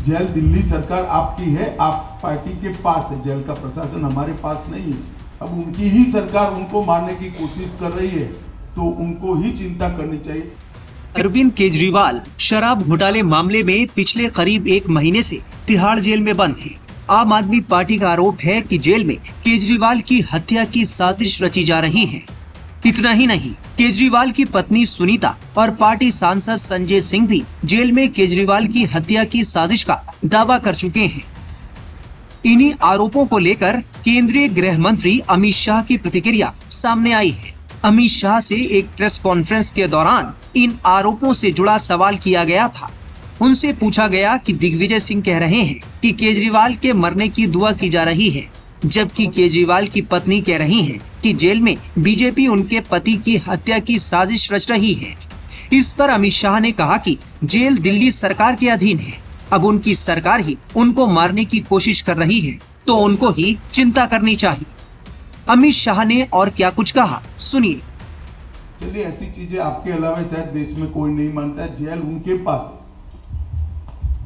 Jail Delhi सरकार आपकी है, आप पार्टी के पास है, जेल का प्रशासन हमारे पास नहीं है। अब उनकी ही सरकार उनको मारने की कोशिश कर रही है तो उनको ही चिंता करनी चाहिए। अरविंद केजरीवाल शराब घोटाले मामले में पिछले करीब 1 महीने से तिहाड़ जेल में बंद हैं। आम आदमी पार्टी का आरोप है कि जेल में केजरीवाल की हत्या की साजिश रची जा रही है। इतना ही नहीं, केजरीवाल की पत्नी सुनीता और पार्टी सांसद संजय सिंह भी जेल में केजरीवाल की हत्या की साजिश का दावा कर चुके हैं। इन्हीं आरोपों को लेकर केंद्रीय गृह मंत्री अमित शाह की प्रतिक्रिया सामने आई है। अमित शाह से एक प्रेस कॉन्फ्रेंस के दौरान इन आरोपों से जुड़ा सवाल किया गया था। उनसे पूछा गया कि दिग्विजय सिंह कह रहे हैं कि केजरीवाल के मरने की दुआ की जा रही है, जबकि केजरीवाल की पत्नी कह रही हैं कि जेल में बीजेपी उनके पति की हत्या की साजिश रच रही है। इस पर अमित शाह ने कहा कि जेल दिल्ली सरकार के अधीन है, अब उनकी सरकार ही उनको मारने की कोशिश कर रही है तो उनको ही चिंता करनी चाहिए। अमित शाह ने और क्या कुछ कहा, सुनिए। चलिए, ऐसी चीजें आपके अलावा शायद देश में कोई नहीं मानता है। जेल उनके पास है,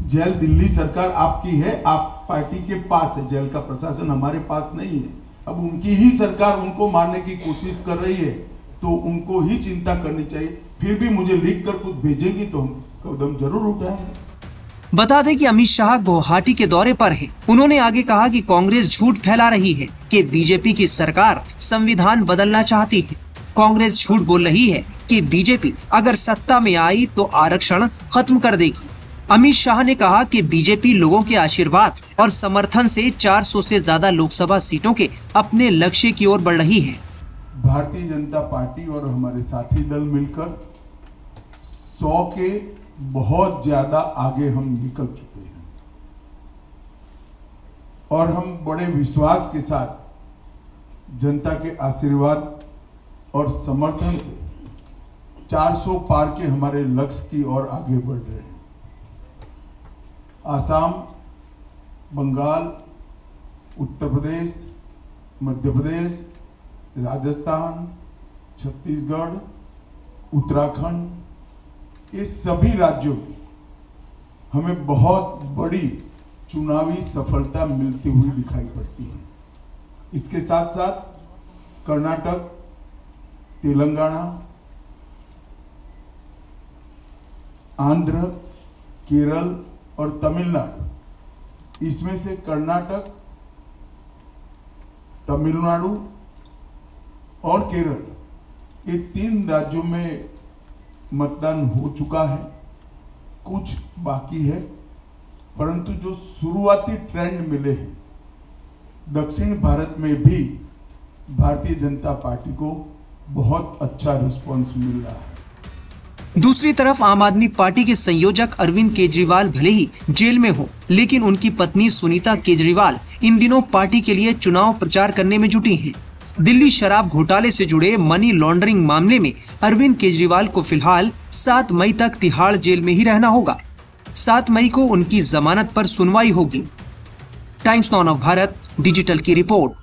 जेल दिल्ली सरकार आपकी है, आप पार्टी के पास है, जेल का प्रशासन हमारे पास नहीं है। अब उनकी ही सरकार उनको मारने की कोशिश कर रही है तो उनको ही चिंता करनी चाहिए। फिर भी मुझे लिख कर कुछ भेजेगी तो हम कदम जरूर उठाएंगे। बता दें कि अमित शाह गुवाहाटी के दौरे पर हैं। उन्होंने आगे कहा कि कांग्रेस झूठ फैला रही है कि बीजेपी की सरकार संविधान बदलना चाहती है। कांग्रेस झूठ बोल रही है कि बीजेपी अगर सत्ता में आई तो आरक्षण खत्म कर देगी। अमित शाह ने कहा कि बीजेपी लोगों के आशीर्वाद और समर्थन से 400 से ज्यादा लोकसभा सीटों के अपने लक्ष्य की ओर बढ़ रही है। भारतीय जनता पार्टी और हमारे साथी दल मिलकर 100 के बहुत ज्यादा आगे हम निकल चुके हैं और हम बड़े विश्वास के साथ जनता के आशीर्वाद और समर्थन से 400 पार के हमारे लक्ष्य की ओर आगे बढ़ रहे हैं। आसाम, बंगाल, उत्तर प्रदेश, मध्य प्रदेश, राजस्थान, छत्तीसगढ़, उत्तराखंड, ये सभी राज्यों में हमें बहुत बड़ी चुनावी सफलता मिलती हुई दिखाई पड़ती है। इसके साथ साथ कर्नाटक, तेलंगाना, आंध्र, केरल और तमिलनाडु, इसमें से कर्नाटक, तमिलनाडु और केरल, ये 3 राज्यों में मतदान हो चुका है, कुछ बाकी है, परंतु जो शुरुआती ट्रेंड मिले हैं, दक्षिण भारत में भी भारतीय जनता पार्टी को बहुत अच्छा रिस्पांस मिल रहा है। दूसरी तरफ आम आदमी पार्टी के संयोजक अरविंद केजरीवाल भले ही जेल में हो, लेकिन उनकी पत्नी सुनीता केजरीवाल इन दिनों पार्टी के लिए चुनाव प्रचार करने में जुटी हैं। दिल्ली शराब घोटाले से जुड़े मनी लॉन्ड्रिंग मामले में अरविंद केजरीवाल को फिलहाल 7 मई तक तिहाड़ जेल में ही रहना होगा। 7 मई को उनकी जमानत पर सुनवाई होगी। Times now of Bharat digital की रिपोर्ट।